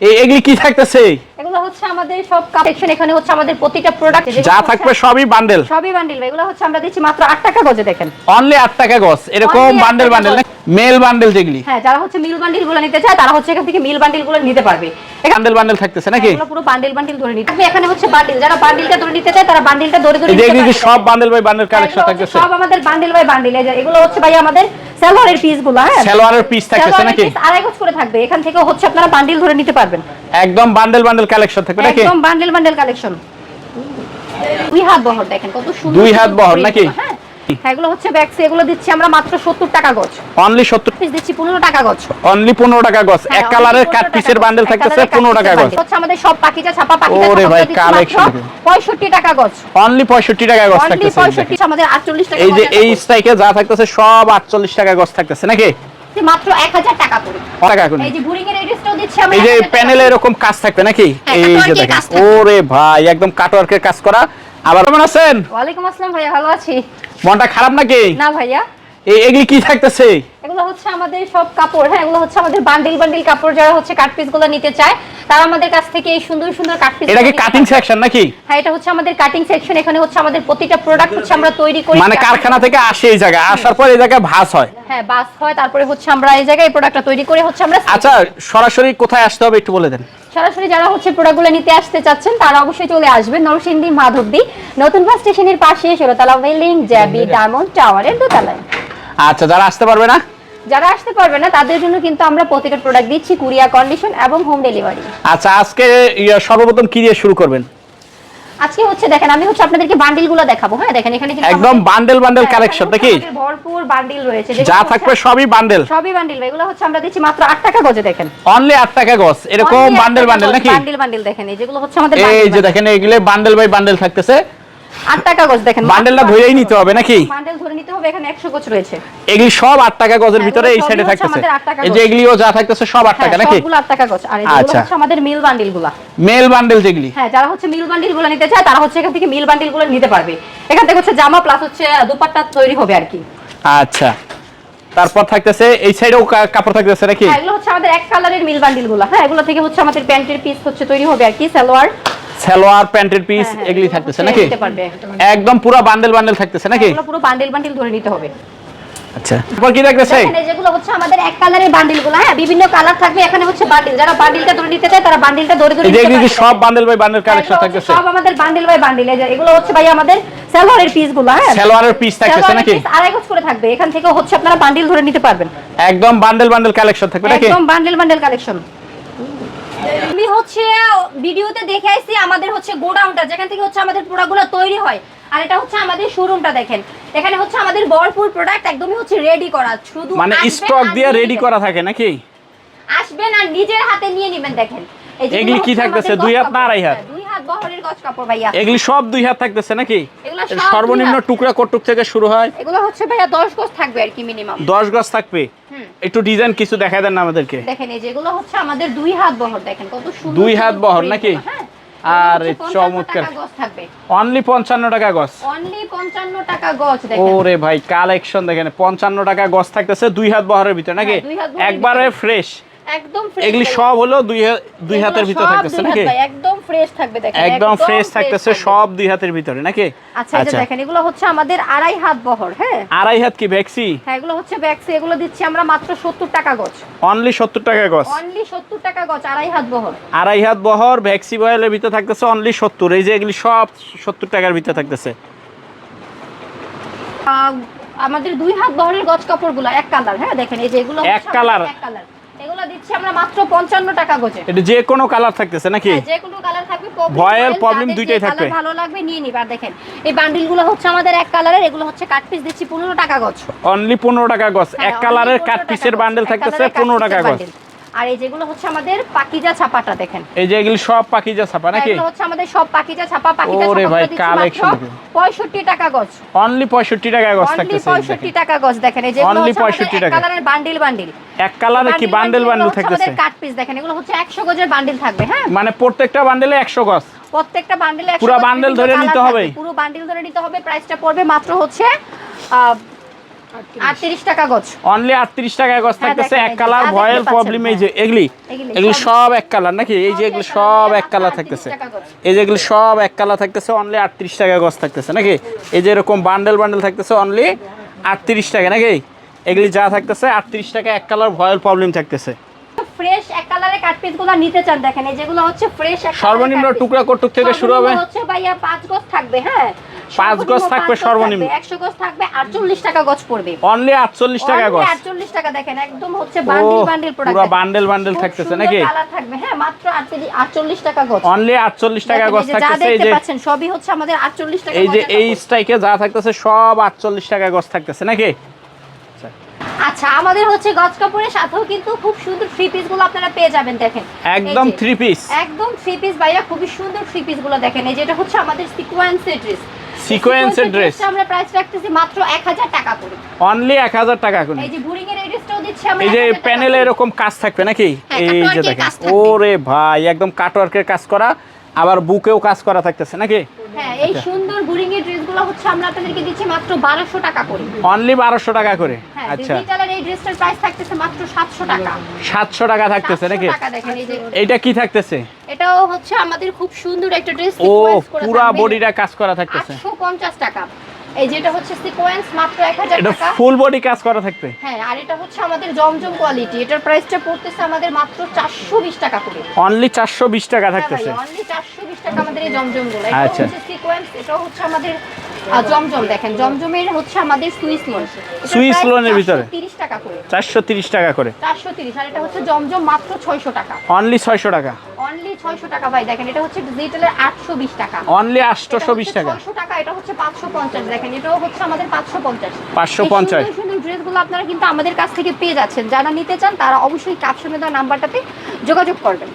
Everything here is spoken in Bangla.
এগুলি কি থাকতেছে? এগুলো হচ্ছে আমাদের সব কালেকশন। এখানে হচ্ছে আমাদের প্রতিটা প্রোডাক্ট যা থাকবে সবই বান্ডেল। সবই বান্ডেল। এগুলো হচ্ছে আমরা দিচ্ছি মাত্র 8 টাকা গজে। দেখেন অনলি 8 টাকা গজ। এরকম বান্ডেল বান্ডেল না, মেল বান্ডেল যেগুলি। হ্যাঁ, যারা হচ্ছে মিল বান্ডেল গুলো নিতে চায় তারা হচ্ছে এখান থেকে মিল বান্ডেল গুলো নিতে পারবে। বান্ডেল বান্ডেল থাকতেছে নাকি? এগুলো পুরো বান্ডেল বান্ডেল ধরে নিতে হবে। এখানে হচ্ছে বান্ডেল, যারা বান্ডেলটা ধরে নিতে চায় তারা বান্ডেলটা ধরে ধরে নিতে পারবে। পারবে। সব বান্ডেল বাই বান্ডেল কালেকশন থাকতেছে। সব আমাদের বান্ডেল বাই বান্ডেল। এগুলো হচ্ছে ভাই আমাদের সালোয়ারের পিসগুলো। হ্যাঁ, সালোয়ারের পিস থাকতেছে নাকি? আড়াই গজ করে থাকবে। এখান থেকে হচ্ছে আপনারা বান্ডেল ধরে নিতে পারবেন। একদম বান্ডেল বান্ডেল কালেকশন থাকবে নাকি? একদম বান্ডেল বান্ডেল কালেকশন। দুই হাত বহর দেখেন কত সুন্দর। দুই হাত বহর নাকি? হ্যাঁ, এগুলো হচ্ছে ব্যাগস। এগুলো দিচ্ছি আমরা মাত্র 70 টাকা গজ। অনলি 70 পিস দিচ্ছি 15 টাকা গজ। অনলি 15 টাকা গজ। এক কালারের কাট পিসের বান্ডেল থাকতেছে 15 টাকা গজ। হচ্ছে আমাদের সব পাকিজা ছাপা পাকিজা। ওরে ভাই কালেকশন 65 টাকা গজ। অনলি 65 টাকা গজ থাকতেছে। অনলি 65 আমাদের 48 টাকা। এই যে এই স্ট্রাইকে যা থাকতেছে সব 48 টাকা গজ থাকতেছে নাকি? মাত্র 1000 টাকা করে। টাকা করে। এই যে বুরিং এর এড্রেসটাও দিচ্ছি আমরা। এই যে প্যানেলে এরকম কাজ থাকবে নাকি? এই যে দেখেন, ওরে ভাই একদম কাটওয়ার্কের কাজ করা। আবার কেমন আছেন? ওয়ালাইকুম আসসালাম ভাইয়া, ভালো আছি। মনটা খারাপ নাকি? না ভাইয়া। এগুলি কি থাকতেছে? এগুলো হচ্ছে আমাদের সব কাপড়। হ্যাঁ, এগুলো হচ্ছে আমাদের বান্ডিল বান্ডিল কাপড়। যারা হচ্ছে কাট পিস গুলো নিতে চায় তারা আমাদের কাছ থেকে এই সুন্দর সুন্দর কাট পিস। এটা কি কাটিং সেকশন নাকি? হ্যাঁ, এটা হচ্ছে আমাদের কাটিং সেকশন। এখানে হচ্ছে আমাদের প্রতিটা প্রোডাক্ট হচ্ছে আমরা তৈরি করি। মানে কারখানা থেকে আসে এই জায়গায়, আসার পর এই জায়গায় ভাঁজ হয়। হ্যাঁ, বাস হয়, তারপরে হচ্ছে আমরা এই জায়গায় এই প্রোডাক্টটা তৈরি করে হচ্ছে আমরা। আচ্ছা, সরাসরি কোথায় আসতে হবে একটু বলে দেন। সরাসরি যারা হচ্ছে প্রোডাক্টগুলো নিতে আসতে চাচ্ছেন তারা অবশ্যই চলে আসবেন নরসিংদী মাধবদী নতুন বাস স্টেশনের পাশে 16তলা বিল্ডিং জ্যাবি ডায়মন্ড টাওয়ারের দোতলায়। আচ্ছা, যারা আসতে পারবে না, যারা আসতে পারবে না তাদের জন্য কিন্তু আমরা প্রতিটা প্রোডাক্ট দিচ্ছি কুরিয়ার কন্ডিশন এবং হোম ডেলিভারি। আচ্ছা, আজকে সর্বপ্রথম কি দিয়ে শুরু করবেন? আজকে হচ্ছে দেখেন, আমি হচ্ছে আপনাদেরকে বান্ডিলগুলো দেখাবো। হ্যাঁ, দেখেন এখানে কিন্তু একদম বান্ডেল বান্ডেল কালেকশন নাকি? ভরপুর বান্ডিল রয়েছে। যা থাকবে সবই বান্ডেল। সবই বান্ডিল। এগুলো হচ্ছে আমরা দিচ্ছি মাত্র 8 টাকা গজে। দেখেন অনলি 8 টাকা গজ। এরকম বান্ডেল বান্ডেল নাকি? বান্ডিল বান্ডিল দেখেন, এই যেগুলো হচ্ছে আমাদের এই যে দেখেন এগুলো বান্ডেল বাই বান্ডেল থাকতেছে। 8 টাকা গজ। দেখেন বান্ডেলটা ধরেই নিতে হবে নাকি? বান্ডেল ধরে নিতে হবে। এখানে 100 গজ রয়েছে। এগুলি সব 8 টাকা গজের ভিতরে এই সাইডে থাকতেছে। এই যে এগুলিও যা থাকতেছে সব 8 টাকা নাকি? সবগুলো 8 টাকা গজ। আর এগুলো হচ্ছে আমাদের মিল বান্ডিলগুলো। মেল বান্ডেল যেগুলি। হ্যাঁ, যারা হচ্ছে মিল বান্ডিলগুলো নিতে চায় তারা হচ্ছে এখান থেকে মিল বান্ডিলগুলো নিতে পারবে। এখান থেকে হচ্ছে জামা প্লাস হচ্ছে দুপাট্টা তৈরি হবে আর কি। আচ্ছা, তারপর থাকতেছে এই সাইডেও কাপড় থাকতেছে নাকি? হ্যাঁ, এগুলো হচ্ছে আমাদের এক কালারের মিল বান্ডিলগুলো। হ্যাঁ, এগুলো থেকে হচ্ছে আমাদের প্যান্টের পিস হচ্ছে তৈরি হবে আর কি। সালোয়ার প্যান্টের পিস এগুলি থাকতেছে নাকি? একদম পুরো বান্ডেল বান্ডেল থাকতেছে নাকি? এগুলো পুরো বান্ডেল বান্ডেল ধরে নিতে হবে। আচ্ছা, তারপর কি থাকতেছে? এখানে যেগুলো হচ্ছে আমাদের এক কালারের বান্ডিলগুলো। হ্যাঁ, বিভিন্ন কালার থাকবে। এখানে হচ্ছে বান্ডিল, যারা বান্ডিলটা ধরে নিতে চায় তারা বান্ডিলটা ধরে ধরে নিতে পারবে। সব বান্ডেল বাই বান্ডেল কালেকশন থাকতেছে। সব আমাদের বান্ডিল বাই বান্ডিল। এগুলো হচ্ছে ভাই আমাদের সালোয়ারের পিসগুলো। হ্যাঁ, সালোয়ারের পিস থাকতেছে নাকি? আড়াই গজ করে থাকবে। এখান থেকে হচ্ছে আপনারা বান্ডিল ধরে নিতে পারবেন। একদম বান্ডেল বান্ডেল কালেকশন থাকবে নাকি? একদম বান্ডেল বান্ডেল কালেকশন। আমি হচ্ছে ভিডিওতে দেখে আইছি আমাদের হচ্ছে গোডাউনটা, যেখান থেকে হচ্ছে আমাদের প্রোডাক্টগুলো তৈরি হয়। আর এটা হচ্ছে আমাদের শোরুমটা। দেখেন এখানে হচ্ছে আমাদের ভরপুর প্রোডাক্ট একদমই হচ্ছে রেডি করা। শুধু মানে স্টক দিয়ে রেডি করা থাকে নাকি? আসবেন আর নিজের হাতে নিয়ে নেবেন। দেখেন এগুলি কি থাকতেছে? 2 হাত না আড়াই হাত? 2 হাত বহরের গজ কাপড় ভাইয়া। এগুলি সব 2 হাত থাকতেছে নাকি? এগুলো সর্বনিম্ন টুকরা কটুক থেকে শুরু হয়? এগুলো হচ্ছে ভাইয়া 10 গজ থাকবে আর কি মিনিমাম। 10 গজ থাকবে। একটু ডিজাইন কিছু দেখায় দেন না আমাদেরকে। দেখেন এই যেগুলো হচ্ছে আমাদের 2 হাত বহর। দেখেন কত সুন্দর 2 হাত বহর নাকি? আর চমৎকার। অনলি 55 টাকা গজ। অনলি 55 টাকা গজ। দেখেন ওরে ভাই কালেকশন দেখেন, 55 টাকা গজ থাকতেছে 2 হাত বহরের ভিতর নাকি? একবারে ফ্রেশ। একদম ফ্রেশ। এগুলি সব হলো 2 হাতের ভিতর থাকতেছে নাকি? একদম ফ্রেশ থাকবে। দেখেন একদম ফ্রেশ থাকতেছে সব 2 হাতের ভিতরে নাকি? আচ্ছা, এই যে দেখেন এগুলো হচ্ছে আমাদের আড়াই হাত বহর। হ্যাঁ, আড়াই হাত কি ভ্যাক্সি? হ্যাঁ, এগুলো হচ্ছে ব্যাগসি। এগুলো দিচ্ছি আমরা মাত্র 70 টাকা গজ। অনলি 70 টাকা গজ। অনলি 70 টাকা গজ আড়াই হাত বহর। আড়াই হাত বহর ভ্যাক্সি বয়েলের ভিতর থাকতেছে অনলি 70। এই যে এগুলি সব 70 টাকার ভিতর থাকতেছে। আমাদের 2 হাত বহরের গজ কাপড়গুলো এক কালার। হ্যাঁ, দেখেন এই যে এগুলো এক কালার। এগুলো দিচ্ছি আমরা মাত্র 55 টাকা গজে। এটা যে কোনো কালার থাকতেছে নাকি? হ্যাঁ, যে কোনো কালার থাকবে। ভয়ের প্রবলেম দুইটাই থাকবে। ভালো লাগবে নিয়ে নিবা। দেখেন এই বান্ডিলগুলো হচ্ছে আমাদের এক কালারের। এগুলো হচ্ছে কাট পিস দিচ্ছি 15 টাকা গজ। অনলি 15 টাকা গজ। এক কালারের কাট পিসের বান্ডেল থাকতেছে 15 টাকা গজ। আর এই যেগুলো হচ্ছে আমাদের পাকিজা ছাপাটা। দেখেন এই যে এগুলি সব পাকিজা ছাপা নাকি? এগুলো হচ্ছে আমাদের সব পাকিজা ছাপা। পাকিজা ছাপা ওরে ভাই কালেকশন 65 টাকা গজ। অনলি 65 টাকা গজ থাকতেছে। অনলি 65 টাকা গজ। দেখেন এই যেগুলো অনলি হচ্ছে 65 টাকা কালারের বান্ডিল বান্ডিল। এক কালারে কি বান্ডেল বান্ডেল থাকতেছে? আমাদের কাট পিস দেখেন এগুলো হচ্ছে 100 গজের বান্ডিল থাকবে। হ্যাঁ, মানে প্রত্যেকটা বান্ডেলে 100 গজ। প্রত্যেকটা বান্ডিলে 100 পুরো বান্ডেল ধরে নিতে হবে। পুরো বান্ডিল ধরে নিতে হবে। প্রাইসটা পড়বে মাত্র হচ্ছে 38 টাকা গজ। অনলি 38 টাকায় গজ থাকতেছে। দেখেন, এক এই যে কালার যা ভয়েল দেখতে প্রবলেম, এই পাচ্ছেন, যে এগুলি এগুলি সব সব এক কালার নাকি? এই যে এগুলি সব এক কালার মাত্র থাকতেছে। 38 টাকা গজ। এই যে এগুলি সব এক কালার থাকতেছে, অনলি 38 টাকায় গজ থাকতেছে নাকি? এই যে এরকম বান্ডেল বান্ডেল থাকতেছে অনলি 38 টাকা নাকি? এগুলি যা থাকতেছে 38 টাকা, এক কালার ভয়েল প্রবলেম থাকতেছে। ফ্রেশ এক কালারের কাট পিসগুলো নিতে চান, দেখেন এই যেগুলো হচ্ছে ফ্রেশ এক সর্বনিম্ন টুকরা কটুক থেকে শুরু হবে? হচ্ছে ভাইয়া 5 গজ থাকবে, হ্যাঁ 5 গজ থাকবে সর্বনিম্ন। 100 গজ থাকবে 48 টাকা গজ পড়বে। অনলি 48 টাকা গজ। 48 টাকা, দেখেন একদম হচ্ছে বান্ডিল বান্ডিল প্রোডাক্ট, পুরো বান্ডেল বান্ডেল থাকতেছে নাকি? কালার থাকবে, হ্যাঁ মাত্র 48 টাকা গজ। অনলি 48 টাকা দেখেন, গজ এই যে যা থাকতেছে। এই দেখতে যে পাচ্ছেন সবই হচ্ছে আমাদের 48 টাকা এই যে গজের এই কাপড়। স্ট্রাইকে যা থাকতেছে সব 48 টাকা গজ থাকতেছে নাকি? আচ্ছা, আমাদের হচ্ছে গজ কাপড়ের সাথেও কিন্তু খুব সুন্দর থ্রি পিস গুলো আপনারা পেয়ে যাবেন, দেখেন একদম এই যে, 3 পিস, একদম থ্রি পিস ভাইয়া, খুবই সুন্দর থ্রি পিস গুলো দেখেন। এই যে এটা হচ্ছে আমাদের সিকোয়েন্সের ড্রেস। সিকোয়েন্সের ড্রেস আমরা প্রাইস রাখতেছি মাত্র 1000 টাকা করে। অনলি 1000 টাকা করে। এই যে বুরিং এর এই ড্রেসটাও দিচ্ছি আমরা। এই যে 1000 টাকা প্যানেলে করে। এরকম কাজ থাকবে নাকি? হ্যাঁ, এই যে কাটওয়ার্কের দেখেন, কাজ থাকবে। ওরে ভাই একদম কাটওয়ার্কের কাজ করা, আবার বুকেও কাজ করা থাকতেছে নাকি? হ্যাঁ, এই সুন্দর বুরিং এর ড্রেসগুলো হচ্ছে আমরা আপনাদেরকে দিচ্ছি মাত্র 1200 টাকা করে। অনলি 1200 টাকা করে। হ্যাঁ, আচ্ছা, ডিজিটালের এই ড্রেসটার প্রাইস থাকতেছে মাত্র 700 টাকা। 700 টাকা থাকতেছে 700 নাকি? টাকা, দেখেন এই যে এইটা কি থাকতেছে? এটাও হচ্ছে আমাদের খুব সুন্দর একটা ড্রেস, ও সিকোয়েন্স করা পুরা থাকবে। বডিটা কাজ করা থাকতেছে। 850 টাকা। এই যেটা হচ্ছে সিকোয়েন্স মাত্র 1000 এটা টাকা। ফুল বডি কাজ করা থাকবে। হ্যাঁ, আর এটা হচ্ছে আমাদের জমজম কোয়ালিটি, এটার প্রাইসটা পড়তেছে আমাদের মাত্র 420 টাকা করে। অনলি 420 টাকা থাকতেছে। অনলি 420 টাকা আমাদের এই জমজমগুলো। এটা আচ্ছা। হচ্ছে সিকোয়েন্স, এটাও হচ্ছে আমাদের জমজম, দেখেন জমজমের হচ্ছে আমাদের সুইস লোন। সুইস লোনের ভিতরে 30 টাকা করে। 430 টাকা করে। 430, আর এটা হচ্ছে জমজম মাত্র 600 টাকা। অনলি 600 টাকা। অনলি 600 টাকা ভাই, দেখেন এটা হচ্ছে ডিজিটালের 820 টাকা। অনলি 820 টাকা। 600 টাকা, এটা হচ্ছে 550, দেখেন এটাও হচ্ছে আমাদের 550। 550 এই সুন্দর সুন্দর ড্রেসগুলো আপনারা কিন্তু আমাদের কাছ থেকে পেয়ে যাচ্ছেন। যারা নিতে চান তারা অবশ্যই ক্যাপশনে দেওয়া নাম্বারটাতে যোগাযোগ করবেন।